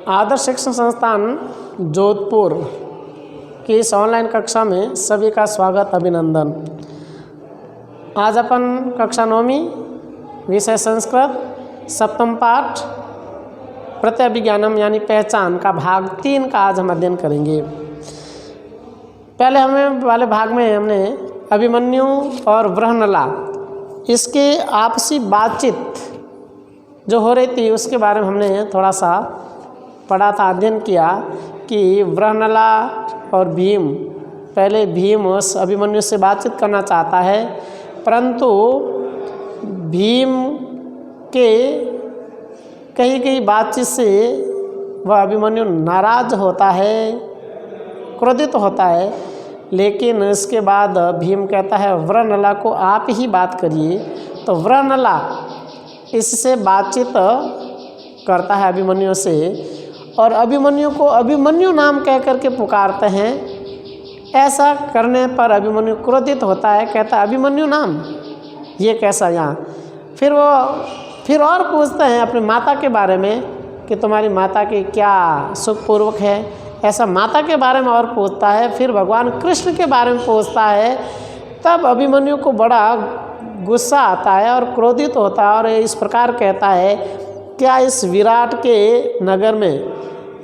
आदर्श शिक्षण संस्थान जोधपुर की इस ऑनलाइन कक्षा में सभी का स्वागत अभिनंदन। आज अपन कक्षा 9वीं विषय संस्कृत सप्तम पाठ प्रत्यभिज्ञानम यानी पहचान का भाग 3 का आज हम अध्ययन करेंगे। पहले वाले भाग में हमने अभिमन्यु और वृहनला इसके आपसी बातचीत जो हो रही थी उसके बारे में हमने थोड़ा सा पढ़ा था, अध्ययन किया कि वृहनला और भीम, पहले भीम उस अभिमन्यु से बातचीत करना चाहता है, परंतु भीम के कहीं कहीं बातचीत से वह अभिमन्यु नाराज होता है, क्रोधित होता है। लेकिन इसके बाद भीम कहता है वृहनला को आप ही बात करिए। तो वृहनला इससे बातचीत करता है अभिमन्यु से और अभिमन्यु को अभिमन्यु नाम कह करके पुकारते हैं। ऐसा करने पर अभिमन्यु क्रोधित होता है, कहता है अभिमन्यु नाम ये कैसा यहाँ। फिर और पूछते हैं अपनी माता के बारे में कि तुम्हारी माता की क्या सुखपूर्वक है, ऐसा माता के बारे में और पूछता है। फिर भगवान कृष्ण के बारे में पूछता है। तब अभिमन्यु को बड़ा गुस्सा आता है और क्रोधित होता है और इस प्रकार कहता है, क्या इस विराट के नगर में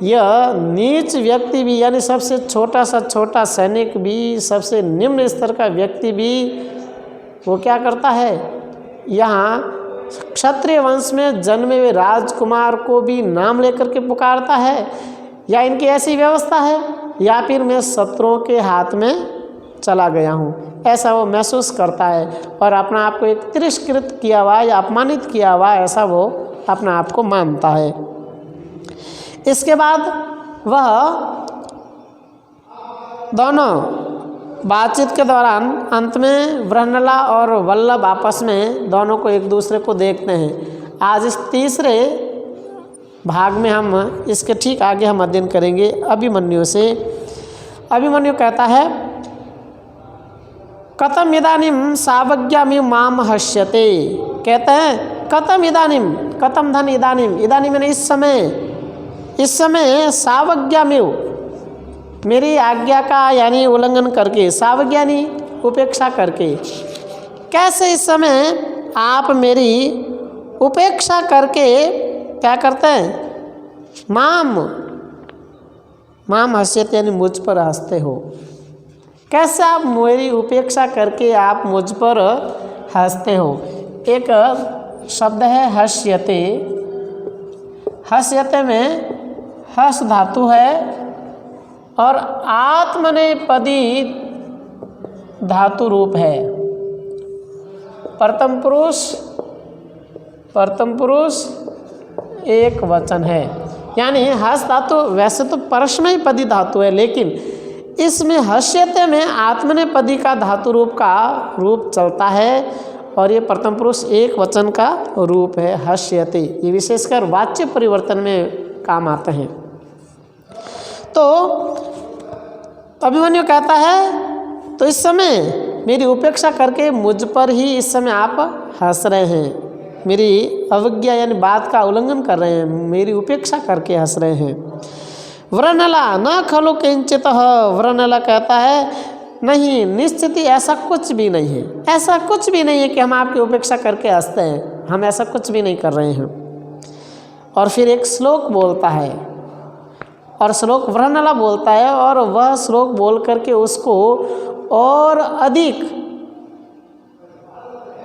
यह नीच व्यक्ति भी, यानी सबसे छोटा सा छोटा सैनिक भी, सबसे निम्न स्तर का व्यक्ति भी वो क्या करता है, यहाँ क्षत्रिय वंश में जन्मे हुए राजकुमार को भी नाम लेकर के पुकारता है? या इनकी ऐसी व्यवस्था है, या फिर मैं शत्रुओं के हाथ में चला गया हूँ, ऐसा वो महसूस करता है और अपना आप को एक तिरस्कृत किया हुआ या अपमानित किया हुआ ऐसा वो अपना आप को मानता है। इसके बाद वह दोनों बातचीत के दौरान अंत में वृहनला और वल्लभ आपस में दोनों को एक दूसरे को देखते हैं। आज इस तीसरे भाग में हम इसके ठीक आगे हम अध्ययन करेंगे अभिमन्यु से। अभिमन्यु कहता है कथम इदानीम सावज्ञामि माम हस्यते, कहते हैं कथम इदानीम, कथम धन इदानीम, इदानीम मैंने इस समय सावज्ञामिव मेरी आज्ञा का यानी उल्लंघन करके, सावज्ञानी उपेक्षा करके, कैसे इस समय आप मेरी उपेक्षा करके क्या करते हैं, माम हस्यते यानी मुझ पर हंसते हो। कैसे आप मेरी उपेक्षा करके आप मुझ पर हंसते हो। एक शब्द है हस्यते, हस्यते में हस धातु है और आत्मनेपदी धातु रूप है। प्रथम पुरुष एक वचन है, यानी हस धातु वैसे तो परस्मैपदी धातु है, लेकिन इसमें हस्यते में आत्मनेपदी का धातु रूप चलता है और ये प्रथम पुरुष एक वचन का रूप है हस्यते। ये विशेषकर वाच्य परिवर्तन में काम आते हैं। तो अभिमन्यु कहता है तो इस समय मेरी उपेक्षा करके मुझ पर ही इस समय आप हंस रहे हैं, मेरी अवज्ञा यानी बात का उल्लंघन कर रहे हैं, मेरी उपेक्षा करके हंस रहे हैं। वृहनला न खलु किंचित, वृहनला कहता है नहीं, निश्चित ही ऐसा कुछ भी नहीं है, ऐसा कुछ भी नहीं है कि हम आपकी उपेक्षा करके हंसते हैं, हम ऐसा कुछ भी नहीं कर रहे हैं। और फिर एक श्लोक बोलता है और श्लोक वृहनला बोलता है और वह श्लोक बोल करके उसको और अधिक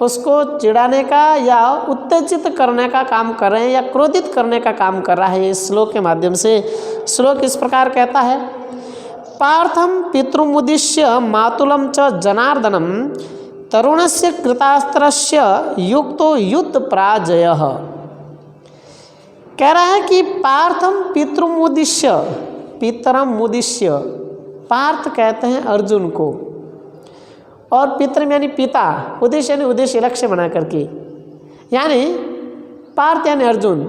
उसको चिढ़ाने का या उत्तेजित करने का काम कर रहे हैं या क्रोधित करने का काम कर रहा है इस श्लोक के माध्यम से। श्लोक इस प्रकार कहता है पार्थम पितृमुद्दिश्य मातुलम च जनार्दनम तरुणस्य कृतास्त्रस्य युक्तो युद्ध पराजयः। कह रहा है कि पार्थम पितृमुद्दिश्य, पितरम मुद्दिश्य, पार्थ कहते हैं अर्जुन को और पितरम यानी पिता, उद्देश्य यानी उद्देश्य लक्ष्य बना करके, यानी पार्थ यानी अर्जुन,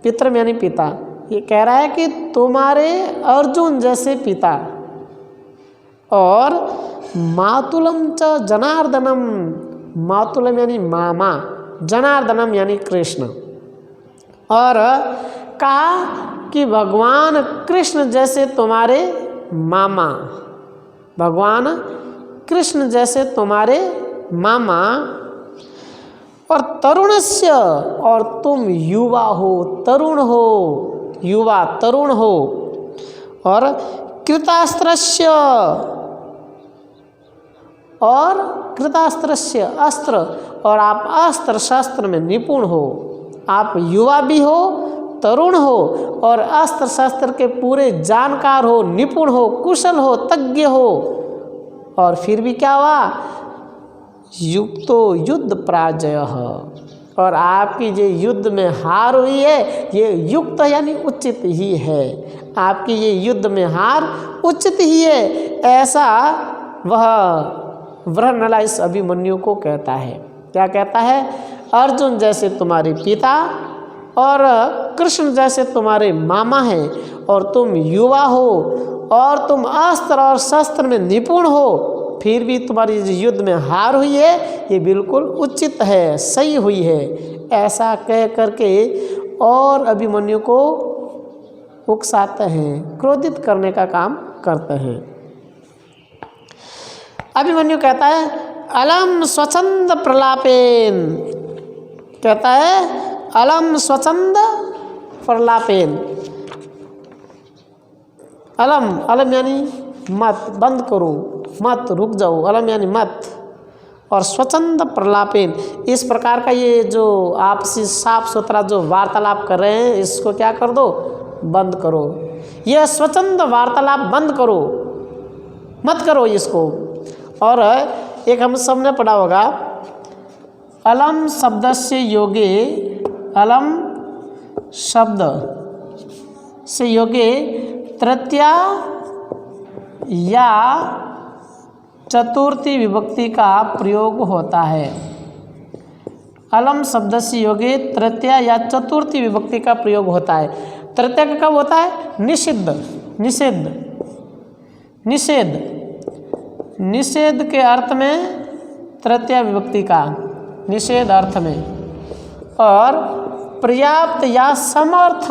पितरम यानी पिता। ये कह रहा है कि तुम्हारे अर्जुन जैसे पिता और मातुलम च जनार्दनम, मातुलम यानी मामा, जनार्दनम यानी कृष्ण, और कहा कि भगवान कृष्ण जैसे तुम्हारे मामा, भगवान कृष्ण जैसे तुम्हारे मामा, और तरुणस्य, और तुम युवा हो, तरुण हो, युवा तरुण हो, और कृतास्त्रस्य, और कृतास्त्रस्य अस्त्र, और आप अस्त्र शस्त्र में निपुण हो। आप युवा भी हो, तरुण हो, और अस्त्र शस्त्र के पूरे जानकार हो, निपुण हो, कुशल हो, तज्ञ हो, और फिर भी क्या हुआ, युक्तो युद्ध पराजय, और आपकी जो युद्ध में हार हुई है ये युक्त यानी उचित ही है, आपकी ये युद्ध में हार उचित ही है, ऐसा वह वृहन्नला इस अभिमन्यु को कहता है। क्या कहता है, अर्जुन जैसे तुम्हारे पिता और कृष्ण जैसे तुम्हारे मामा हैं, और तुम युवा हो, और तुम अस्त्र और शस्त्र में निपुण हो, फिर भी तुम्हारी युद्ध में हार हुई है ये बिल्कुल उचित है, सही हुई है, ऐसा कह करके और अभिमन्यु को उकसाते हैं, क्रोधित करने का काम करते हैं। अभिमन्यु कहता है अलम स्वच्छंद प्रलापेन, कहता है अलम स्वच्छंद प्रलापेन, अलम, अलम यानी मत, बंद करो, मत, रुक जाओ, अलम यानी मत, और स्वच्छंद प्रलापेन, इस प्रकार का ये जो आपसी साफ सुथरा जो वार्तालाप कर रहे हैं इसको क्या कर दो, बंद करो, यह स्वच्छंद वार्तालाप बंद करो, मत करो इसको। और एक हम सब ने पढ़ा होगा, अलम शब्द से योगे, अलम शब्द से योगे तृतीया या चतुर्थी विभक्ति का प्रयोग होता है। अलम शब्द से योगे तृतीया या चतुर्थी विभक्ति का प्रयोग होता है। तृतीया का कब होता है, निषिद्ध, निषेध, निषेध, निषेध के अर्थ में तृतीया विभक्ति का, निषेध अर्थ में, और पर्याप्त या समर्थ,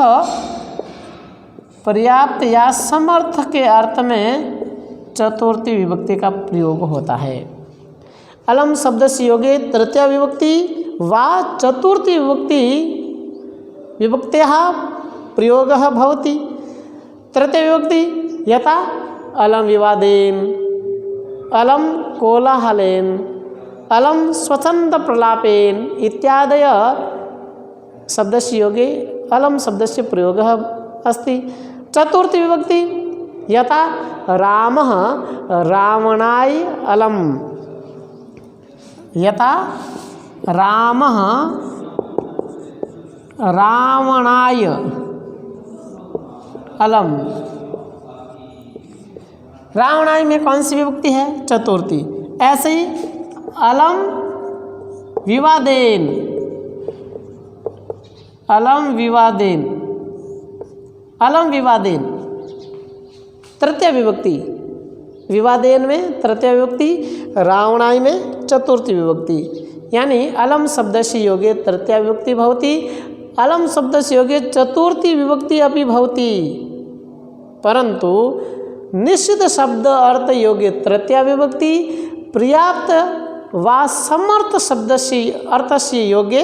पर्याप्त या समर्थ के अर्थ में चतुर्थी विभक्ति का प्रयोग होता है। अलम शब्द से योगे तृतीया विभक्ति वा चतुर्थी विभक्ति विभक्त्याः प्रयोगः भवति। तृतीया विभक्ति यथा अलम विवादेन, अलम कोलाहलेन, अलम स्वच्छंद प्रलापेन इत्यादय शब्दस्य योगे अलम शब्दस्य प्रयोगः अस्ति। चतुर्थी विभक्ति यथा रामः रावणाय अलम, यथा रामः रावणाय अलम, रावणाय में कौन सी विभक्ति है, चतुर्थी। ऐसे ही अलम विवादेन, अलम विवादेन, अलम विवादेन तृतीय विभक्ति, विवादेन में तृतीय विभक्ति, रावणाय में चतुर्थी विभक्ति, यानी अलम शब्द से योगे तृतीय विभक्ति भवति, अलम शब्द से योगे चतुर्थी विभक्ति अपि भवति, परंतु निषिद्ध शब्द अर्थ योगे तृतीया विभक्ति, पर्याप्त वा समर्थ शब्द से अर्थ से योगे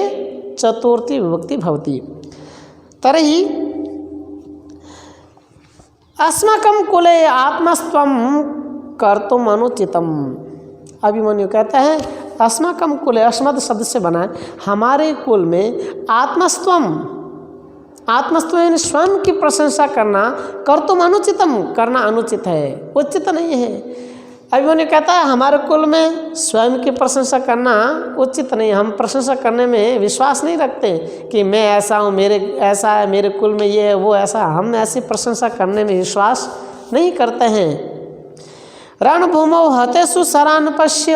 चतुर्थी विभक्ति भवति। तर्हि अस्माकं कुले आत्मस्त्वं कर्तुम अनुचितम। अभिमन्यु कहता है अस्माकं कुले, अस्मत् शब्द से बना है, हमारे कुल में आत्मस्त्वम, आत्मस्त्व यानी स्वयं की प्रशंसा करना, कर्तुम अनुचितम, करना अनुचित है, उचित नहीं है। अभिमन्यु कहता है हमारे कुल में स्वयं की प्रशंसा करना उचित नहीं, हम प्रशंसा करने में विश्वास नहीं रखते कि मैं ऐसा हूँ, मेरे ऐसा है, मेरे कुल में ये है, वो ऐसा, हम ऐसी प्रशंसा करने में विश्वास नहीं करते हैं। रणभूमौ हतेषु शरान् पश्य,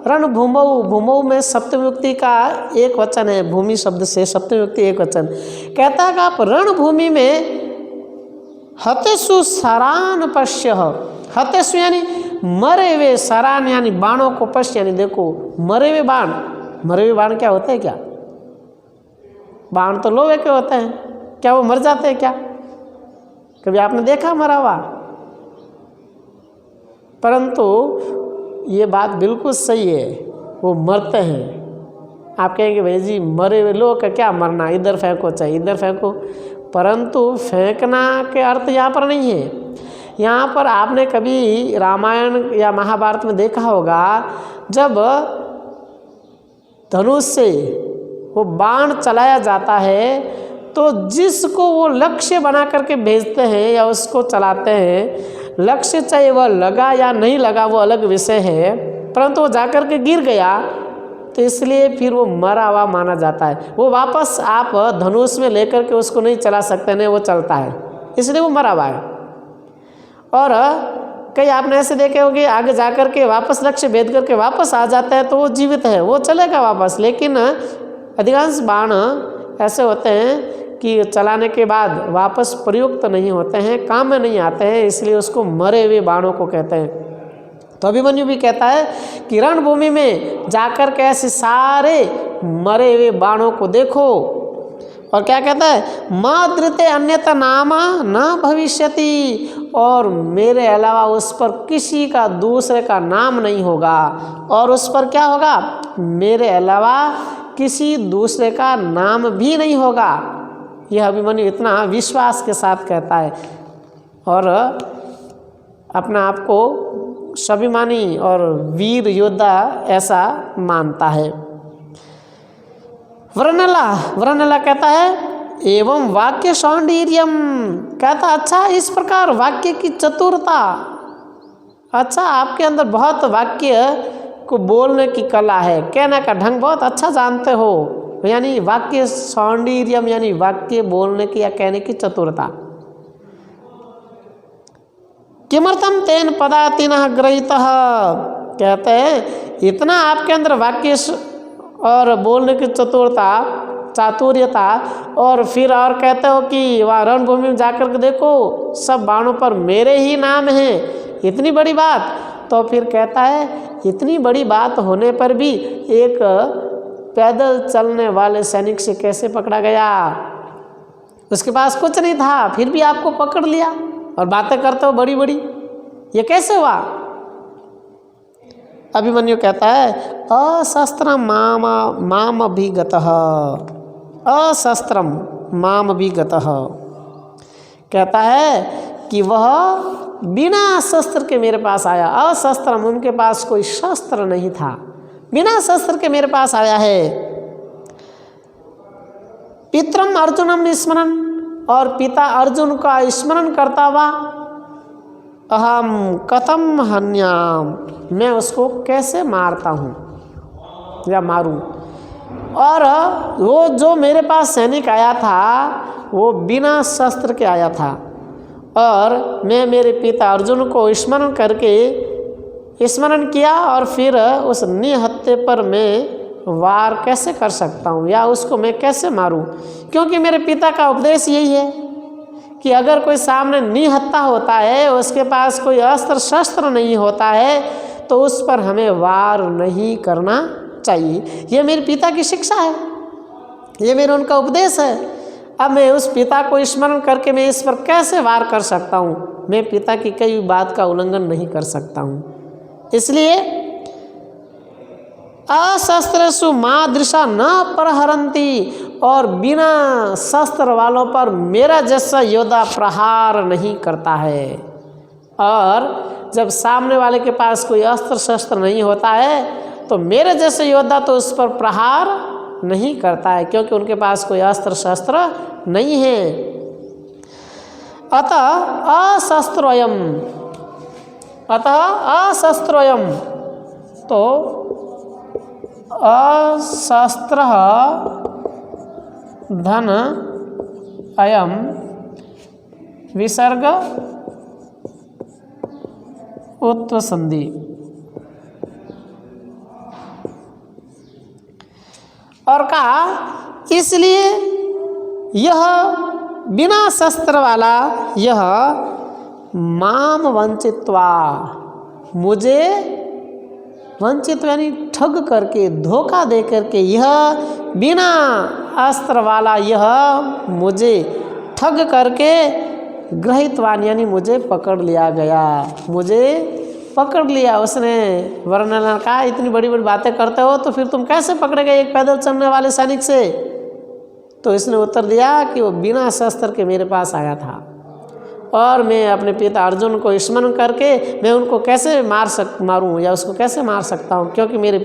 रणभूमौ, भूमौ में सप्तमी विभक्ति का एक वचन है, भूमि शब्द से सप्तमी विभक्ति एक वचन। कहता है कि आप रणभूमि में हतेषु शरान् पश्य, हतेषु यानी मरे हुए, शरान यानी बाणों को, पश्य यानी देखो, मरे हुए बाण, मरे हुए बाण क्या होते हैं, क्या बाण तो लोहे के होते हैं, क्या वो मर जाते हैं क्या? कभी आपने देखा मरा हुआ? परंतु ये बात बिल्कुल सही है, वो मरते हैं। आप कहेंगे भाई जी मरे हुए लोग का क्या मरना, इधर फेंको चाहे इधर फेंको, परंतु फेंकना के अर्थ यहाँ पर नहीं है। यहाँ पर आपने कभी रामायण या महाभारत में देखा होगा, जब धनुष से वो बाण चलाया जाता है तो जिसको वो लक्ष्य बना करके भेजते हैं या उसको चलाते हैं, लक्ष्य चाहे वह लगा या नहीं लगा वो अलग विषय है, परंतु वो जाकर के गिर गया तो इसलिए फिर वो मरा हुआ माना जाता है। वो वापस आप धनुष में लेकर के उसको नहीं चला सकते, नहीं वो चलता है, इसलिए वो मरा हुआ है। और कई आपने ऐसे देखे होंगे आगे जाकर के वापस लक्ष्य भेद करके वापस आ जाता है तो वो जीवित है, वो चलेगा वापस। लेकिन अधिकांश बाण ऐसे होते हैं कि चलाने के बाद वापस प्रयुक्त नहीं होते हैं, काम में नहीं आते हैं, इसलिए उसको मरे हुए बाणों को कहते हैं। तो अभिमन्यु भी कहता है कि रणभूमि में जाकर के ऐसे सारे मरे हुए बाणों को देखो, और क्या कहता है, माद्रिते अन्यथा नामा न भविष्यति, और मेरे अलावा उस पर किसी का दूसरे का नाम नहीं होगा, और उस पर क्या होगा, मेरे अलावा किसी दूसरे का नाम भी नहीं होगा। यह अभिमन्यु इतना विश्वास के साथ कहता है और अपना आप को स्वाभिमानी और वीर योद्धा ऐसा मानता है। वरनला कहता है एवं वाक्य सौंदर्यम, कहता अच्छा इस प्रकार वाक्य की चतुरता, अच्छा आपके अंदर बहुत वाक्य को बोलने की कला है, कहने का ढंग बहुत अच्छा जानते हो, यानी वाक्य सौंदर्यम यानी वाक्य बोलने की या कहने की चतुरता। किमर्थम तेन पदातिनः ग्रहीतः, कहते हैं इतना आपके अंदर वाक्य और बोलने की चतुरता चातुर्यता, और फिर और कहते हो कि वह रणभूमि में जाकर के देखो सब बाणों पर मेरे ही नाम हैं, इतनी बड़ी बात। तो फिर कहता है इतनी बड़ी बात होने पर भी एक पैदल चलने वाले सैनिक से कैसे पकड़ा गया, उसके पास कुछ नहीं था फिर भी आपको पकड़ लिया और बातें करते हो बड़ी बड़ी, ये कैसे हुआ? अभिमन्यु कहता है अशस्त्रम माम अभिगतः, अशस्त्रम माम अभिगतः, कहता है कि वह बिना शस्त्र के मेरे पास आया। अशस्त्रम, उनके पास कोई शस्त्र नहीं था, बिना शस्त्र के मेरे पास आया है। पितरम अर्जुनम स्मरण, और पिता अर्जुन का स्मरण करता हुआ अहम कथम हन्याम, मैं उसको कैसे मारता हूँ या मारूं। और वो जो मेरे पास सैनिक आया था वो बिना शस्त्र के आया था, और मैं मेरे पिता अर्जुन को स्मरण करके स्मरण किया, और फिर उस निहत्थे पर मैं वार कैसे कर सकता हूँ या उसको मैं कैसे मारूं, क्योंकि मेरे पिता का उपदेश यही है कि अगर कोई सामने निहत्था होता है, उसके पास कोई अस्त्र शस्त्र नहीं होता है, तो उस पर हमें वार नहीं करना चाहिए। ये मेरे पिता की शिक्षा है, ये मेरा उनका उपदेश है। अब मैं उस पिता को स्मरण करके मैं इस पर कैसे वार कर सकता हूँ? मैं पिता की कई बात का उल्लंघन नहीं कर सकता हूँ। इसलिए अशस्त्रसु मादृशा न प्रहरन्ति, और बिना शस्त्र वालों पर मेरा जैसा योद्धा प्रहार नहीं करता है। और जब सामने वाले के पास कोई अस्त्र शस्त्र नहीं होता है तो मेरे जैसे योद्धा तो उस पर प्रहार नहीं करता है, क्योंकि उनके पास कोई अस्त्र शस्त्र नहीं है। अतः अशस्त्रोयम, तो अशस्त्र धन अयम विसर्ग उत्वसंधि, और कहा इसलिए यह बिना शस्त्र वाला यह माम वंचित्वा, मुझे वंचित यानी ठग करके धोखा दे करके यह बिना अस्त्र वाला यह मुझे ठग करके गृहीतवान यानी मुझे पकड़ लिया गया, मुझे पकड़ लिया उसने। वर्णन ने कहा इतनी बड़ी बड़ी बातें करते हो तो फिर तुम कैसे पकड़े गए एक पैदल चलने वाले सैनिक से? तो इसने उत्तर दिया कि वो बिना शस्त्र के मेरे पास आया था और मैं अपने पिता अर्जुन को स्मरण करके मैं उनको कैसे मारूं या उसको कैसे मार सकता हूं, क्योंकि मेरे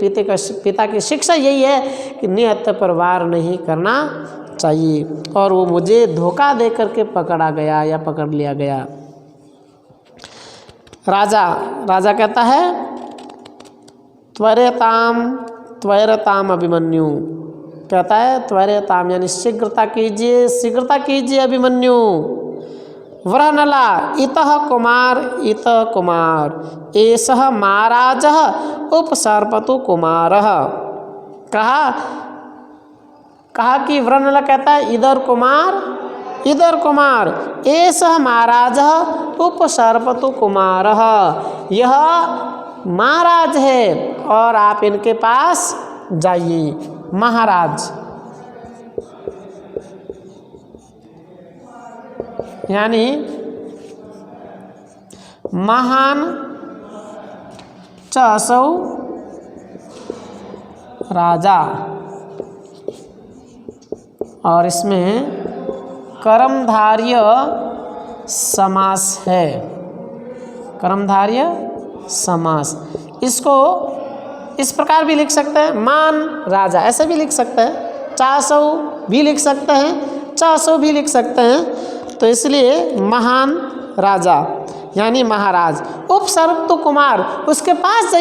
पिता की शिक्षा यही है कि निहत्थे पर वार नहीं करना चाहिए। और वो मुझे धोखा दे करके पकड़ा गया या पकड़ लिया गया। राजा कहता है त्वरताम अभिमन्यु, कहता है त्वरताम यानी शीघ्रता कीजिए अभिमन्यु। वरनला इतः कुमार एषः महाराजः उपसर्पतु कुमारः। कहा कि वरनला कहता है इधर कुमार एषः महाराजः उपसर्पतु कुमारः, यह महाराज है और आप इनके पास जाइए। महाराज यानी महान च असौ राजा, और इसमें कर्मधार्य समास है, कर्मधार्य समास। इसको इस प्रकार भी लिख सकते हैं, मान राजा ऐसे भी लिख सकते हैं, चासौ भी लिख सकते हैं, चासौ भी लिख सकते हैं। तो इसलिए महान राजा यानी महाराज। उपसर्पतु कुमार उसके पास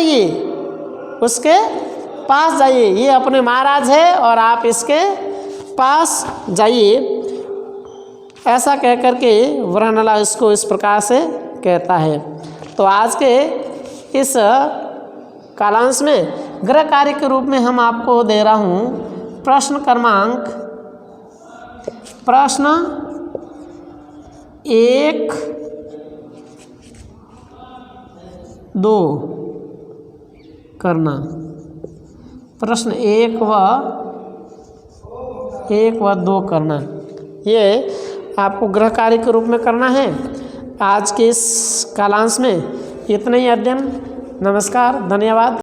जाइए, ये अपने महाराज है और आप इसके पास जाइए। ऐसा कह करके वरनला इसको इस प्रकार से कहता है। तो आज के इस कालांश में गृह कार्य के रूप में हम आपको दे रहा हूँ प्रश्न 1, 2 करना। प्रश्न 1 व 2 करना, ये आपको गृह कार्य के रूप में करना है। आज के इस कालांश में इतना ही अध्ययन। नमस्कार, धन्यवाद।